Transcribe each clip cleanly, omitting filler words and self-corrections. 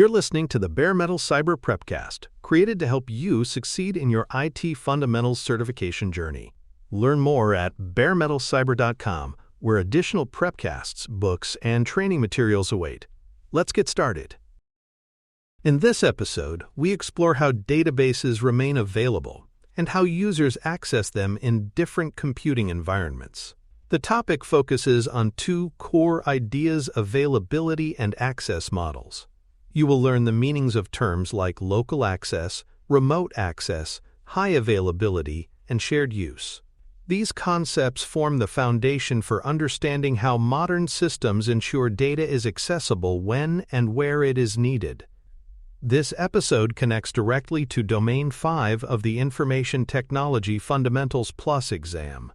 You're listening to the Bare Metal Cyber Prepcast, created to help you succeed in your IT Fundamentals certification journey. Learn more at baremetalcyber.com, where additional prepcasts, books, and training materials await. Let's get started. In this episode, we explore how databases remain available and how users access them in different computing environments. The topic focuses on two core ideas: availability and access models. You will learn the meanings of terms like local access, remote access, high availability, and shared use. These concepts form the foundation for understanding how modern systems ensure data is accessible when and where it is needed. This episode connects directly to Domain 5 of the Information Technology Fundamentals Plus exam.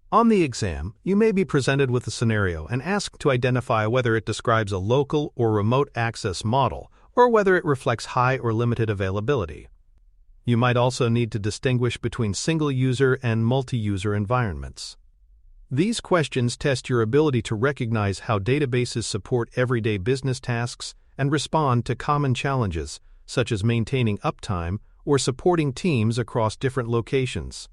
On the exam, you may be presented with a scenario and asked to identify whether it describes a local or remote access model, or whether it reflects high or limited availability. You might also need to distinguish between single-user and multi-user environments. These questions test your ability to recognize how databases support everyday business tasks and respond to common challenges, such as maintaining uptime or supporting teams across different locations.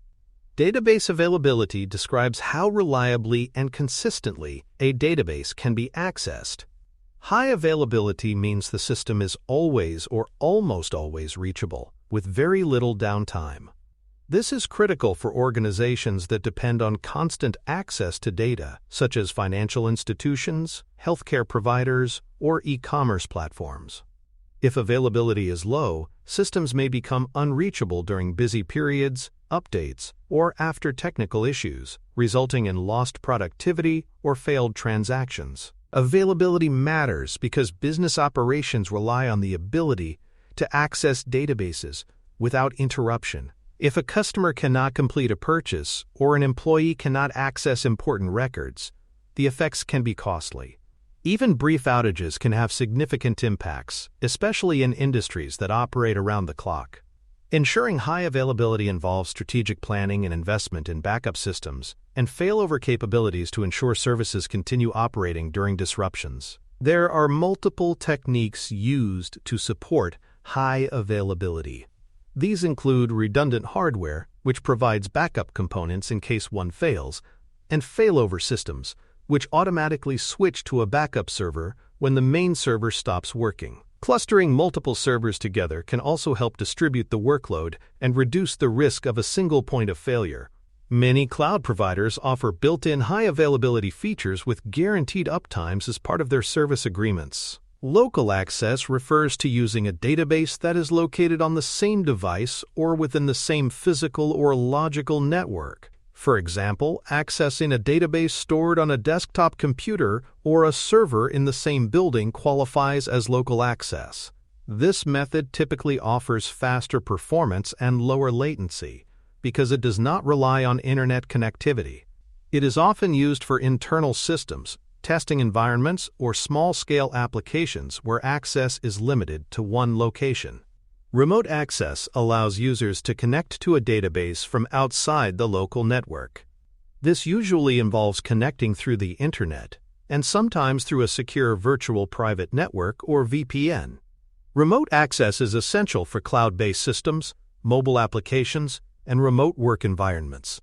Database availability describes how reliably and consistently a database can be accessed. High availability means the system is always or almost always reachable, with very little downtime. This is critical for organizations that depend on constant access to data, such as financial institutions, healthcare providers, or e-commerce platforms. If availability is low, systems may become unreachable during busy periods, updates, or after technical issues, resulting in lost productivity or failed transactions. Availability matters because business operations rely on the ability to access databases without interruption. If a customer cannot complete a purchase or an employee cannot access important records, the effects can be costly. Even brief outages can have significant impacts, especially in industries that operate around the clock. Ensuring high availability involves strategic planning and investment in backup systems and failover capabilities to ensure services continue operating during disruptions. There are multiple techniques used to support high availability. These include redundant hardware, which provides backup components in case one fails, and failover systems, which automatically switch to a backup server when the main server stops working. Clustering multiple servers together can also help distribute the workload and reduce the risk of a single point of failure. Many cloud providers offer built-in high availability features with guaranteed uptimes as part of their service agreements. Local access refers to using a database that is located on the same device or within the same physical or logical network. For example, accessing a database stored on a desktop computer or a server in the same building qualifies as local access. This method typically offers faster performance and lower latency because it does not rely on internet connectivity. It is often used for internal systems, testing environments, or small-scale applications where access is limited to one location. Remote access allows users to connect to a database from outside the local network. This usually involves connecting through the internet, and sometimes through a secure virtual private network or VPN. Remote access is essential for cloud-based systems, mobile applications, and remote work environments.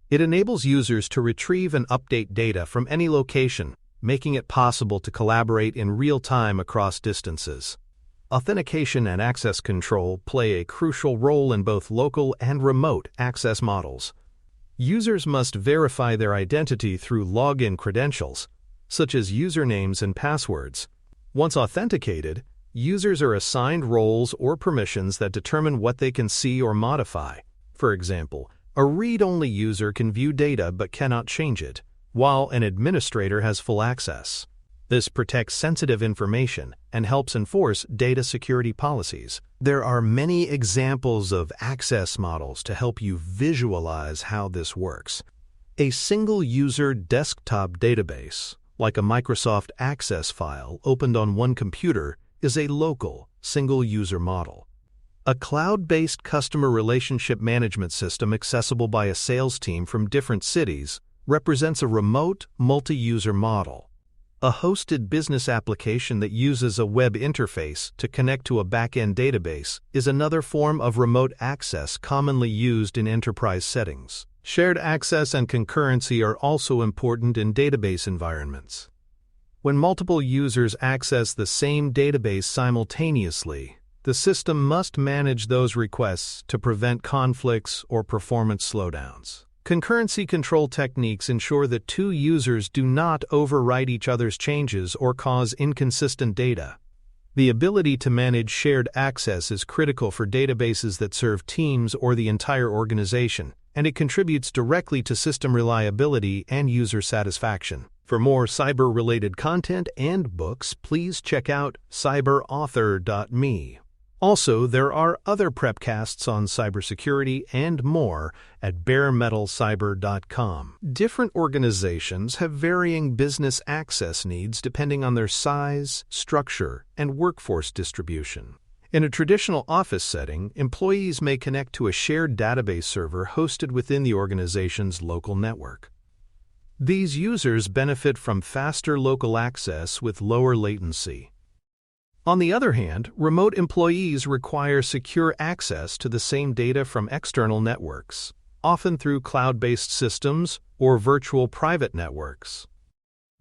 It enables users to retrieve and update data from any location, making it possible to collaborate in real time across distances. Authentication and access control play a crucial role in both local and remote access models. Users must verify their identity through login credentials, such as usernames and passwords. Once authenticated, users are assigned roles or permissions that determine what they can see or modify. For example, a read-only user can view data but cannot change it, while an administrator has full access. This protects sensitive information and helps enforce data security policies. There are many examples of access models to help you visualize how this works. A single-user desktop database, like a Microsoft Access file opened on one computer, is a local, single-user model. A cloud-based customer relationship management system accessible by a sales team from different cities represents a remote, multi-user model. A hosted business application that uses a web interface to connect to a back-end database is another form of remote access commonly used in enterprise settings. Shared access and concurrency are also important in database environments. When multiple users access the same database simultaneously, the system must manage those requests to prevent conflicts or performance slowdowns. Concurrency control techniques ensure that two users do not overwrite each other's changes or cause inconsistent data. The ability to manage shared access is critical for databases that serve teams or the entire organization, and it contributes directly to system reliability and user satisfaction. For more cyber-related content and books, please check out cyberauthor.me. Also, there are other prepcasts on cybersecurity and more at baremetalcyber.com. Different organizations have varying business access needs depending on their size, structure, and workforce distribution. In a traditional office setting, employees may connect to a shared database server hosted within the organization's local network. These users benefit from faster local access with lower latency. On the other hand, remote employees require secure access to the same data from external networks, often through cloud-based systems or virtual private networks.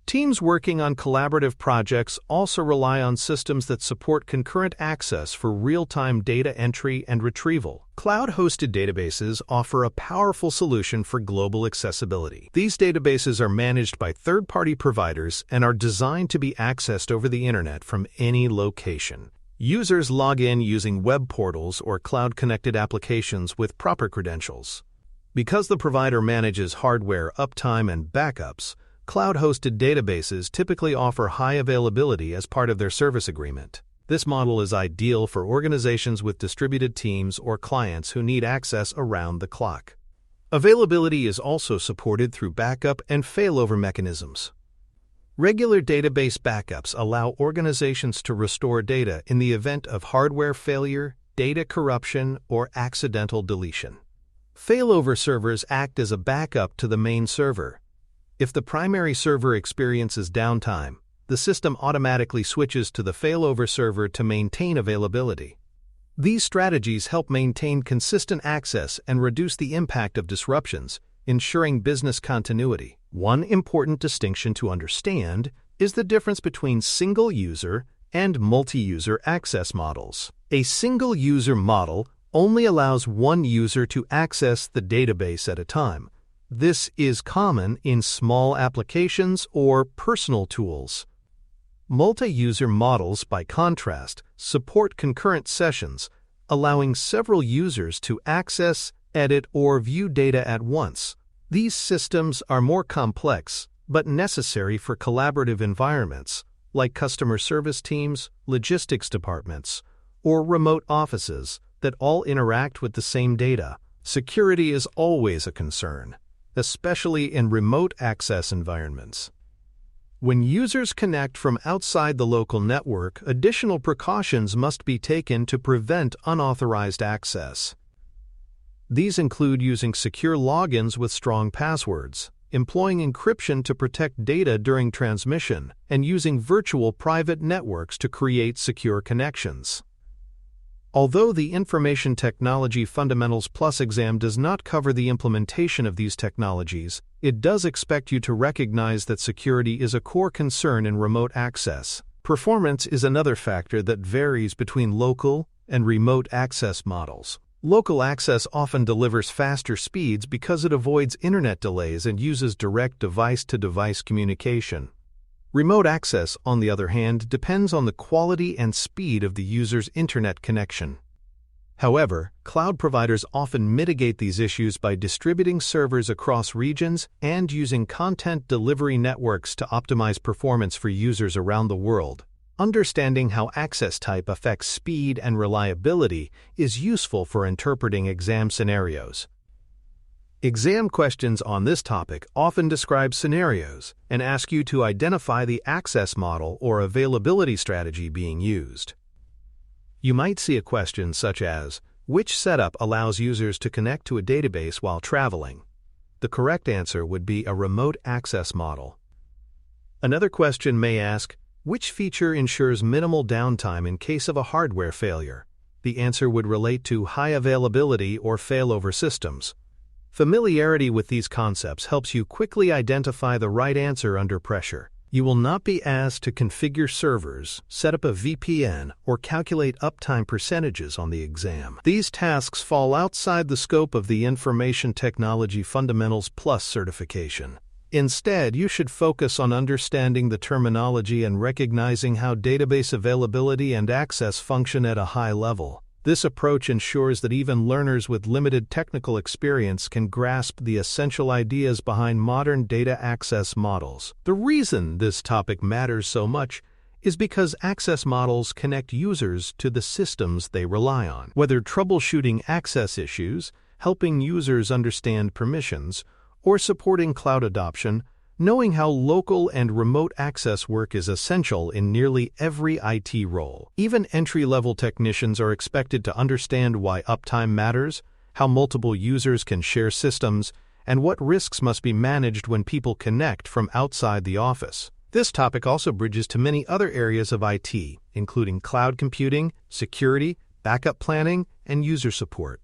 Teams working on collaborative projects also rely on systems that support concurrent access for real-time data entry and retrieval. Cloud-hosted databases offer a powerful solution for global accessibility. These databases are managed by third-party providers and are designed to be accessed over the internet from any location. Users log in using web portals or cloud-connected applications with proper credentials. Because the provider manages hardware uptime and backups, cloud-hosted databases typically offer high availability as part of their service agreement. This model is ideal for organizations with distributed teams or clients who need access around the clock. Availability is also supported through backup and failover mechanisms. Regular database backups allow organizations to restore data in the event of hardware failure, data corruption, or accidental deletion. Failover servers act as a backup to the main server. If the primary server experiences downtime, the system automatically switches to the failover server to maintain availability. These strategies help maintain consistent access and reduce the impact of disruptions, ensuring business continuity. One important distinction to understand is the difference between single-user and multi-user access models. A single-user model only allows one user to access the database at a time. This is common in small applications or personal tools. Multi-user models, by contrast, support concurrent sessions, allowing several users to access, edit, or view data at once. These systems are more complex, but necessary for collaborative environments, like customer service teams, logistics departments, or remote offices that all interact with the same data. Security is always a concern, especially in remote access environments. When users connect from outside the local network, additional precautions must be taken to prevent unauthorized access. These include using secure logins with strong passwords, employing encryption to protect data during transmission, and using virtual private networks to create secure connections. Although the Information Technology Fundamentals Plus exam does not cover the implementation of these technologies, it does expect you to recognize that security is a core concern in remote access. Performance is another factor that varies between local and remote access models. Local access often delivers faster speeds because it avoids internet delays and uses direct device-to-device communication. Remote access, on the other hand, depends on the quality and speed of the user's internet connection. However, cloud providers often mitigate these issues by distributing servers across regions and using content delivery networks to optimize performance for users around the world. Understanding how access type affects speed and reliability is useful for interpreting exam scenarios. Exam questions on this topic often describe scenarios and ask you to identify the access model or availability strategy being used. You might see a question such as, which setup allows users to connect to a database while traveling? The correct answer would be a remote access model. Another question may ask, which feature ensures minimal downtime in case of a hardware failure? The answer would relate to high availability or failover systems. Familiarity with these concepts helps you quickly identify the right answer under pressure. You will not be asked to configure servers, set up a VPN, or calculate uptime percentages on the exam. These tasks fall outside the scope of the Information Technology Fundamentals Plus certification. Instead, you should focus on understanding the terminology and recognizing how database availability and access function at a high level. This approach ensures that even learners with limited technical experience can grasp the essential ideas behind modern data access models. The reason this topic matters so much is because access models connect users to the systems they rely on. Whether troubleshooting access issues, helping users understand permissions, or supporting cloud adoption, knowing how local and remote access work is essential in nearly every IT role. Even entry-level technicians are expected to understand why uptime matters, how multiple users can share systems, and what risks must be managed when people connect from outside the office. This topic also bridges to many other areas of IT, including cloud computing, security, backup planning, and user support.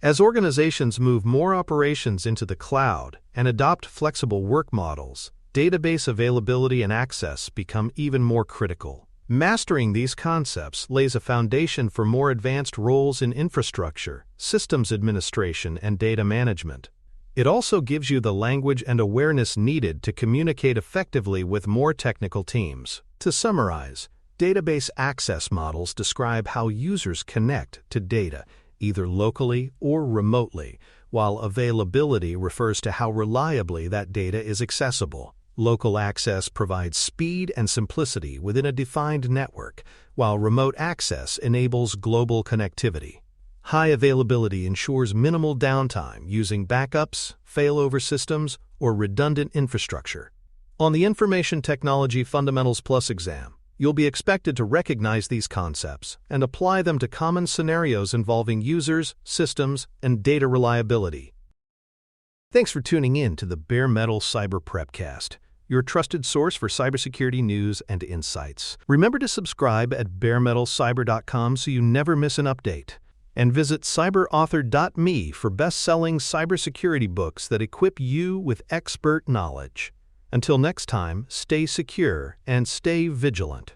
As organizations move more operations into the cloud and adopt flexible work models, database availability and access become even more critical. Mastering these concepts lays a foundation for more advanced roles in infrastructure, systems administration, and data management. It also gives you the language and awareness needed to communicate effectively with more technical teams. To summarize, database access models describe how users connect to data, either locally or remotely, while availability refers to how reliably that data is accessible. Local access provides speed and simplicity within a defined network, while remote access enables global connectivity. High availability ensures minimal downtime using backups, failover systems, or redundant infrastructure. On the Information Technology Fundamentals Plus exam, you'll be expected to recognize these concepts and apply them to common scenarios involving users, systems, and data reliability. Thanks for tuning in to the Bare Metal Cyber Prepcast, your trusted source for cybersecurity news and insights. Remember to subscribe at baremetalcyber.com so you never miss an update. And visit cyberauthor.me for best-selling cybersecurity books that equip you with expert knowledge. Until next time, stay secure and stay vigilant.